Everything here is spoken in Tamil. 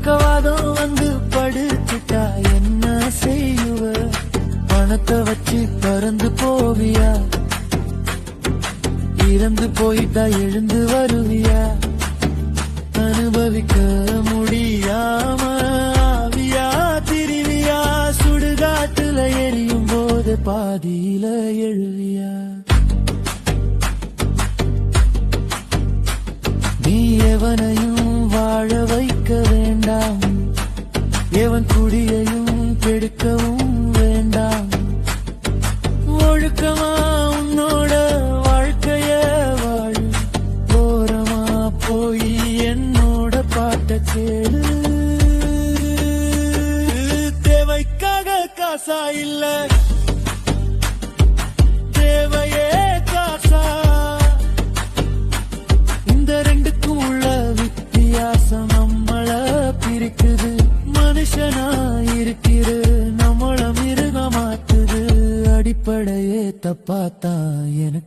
பக்கவாதம் வந்து படுத்துட்டா என்ன செய்யுவ? பணத்தை வச்சு பறந்து போவியா? இறந்து போயிட்டா எழுந்து வருவியா? அனுபவிக்க முடியாம ஆவியா திரிவியா? சுடுகாட்டுல எரியும் போது பாதியில எழுவியா? நீ எவனையும் வாழ வைக்க வேண்டாம், எவன் குடியையும் கெடுக்கவும் வேண்டாம். ஒழுக்கமா உன்னோட வாழ்க்கைய வாழு, ஓரமா போய் என்னோட பாட்ட கேளு. தேவைக்காக காசா இல்ல, தேவையே காசா? இந்த ரெண்டுக்கும் உள்ள வித்தியாசம் நம்மள பிரிக்குது. மனுஷனா இருக்கிற நம்மள மிருகமாக்குது. அடிப்படையே தப்பாத்தான் எனக்கு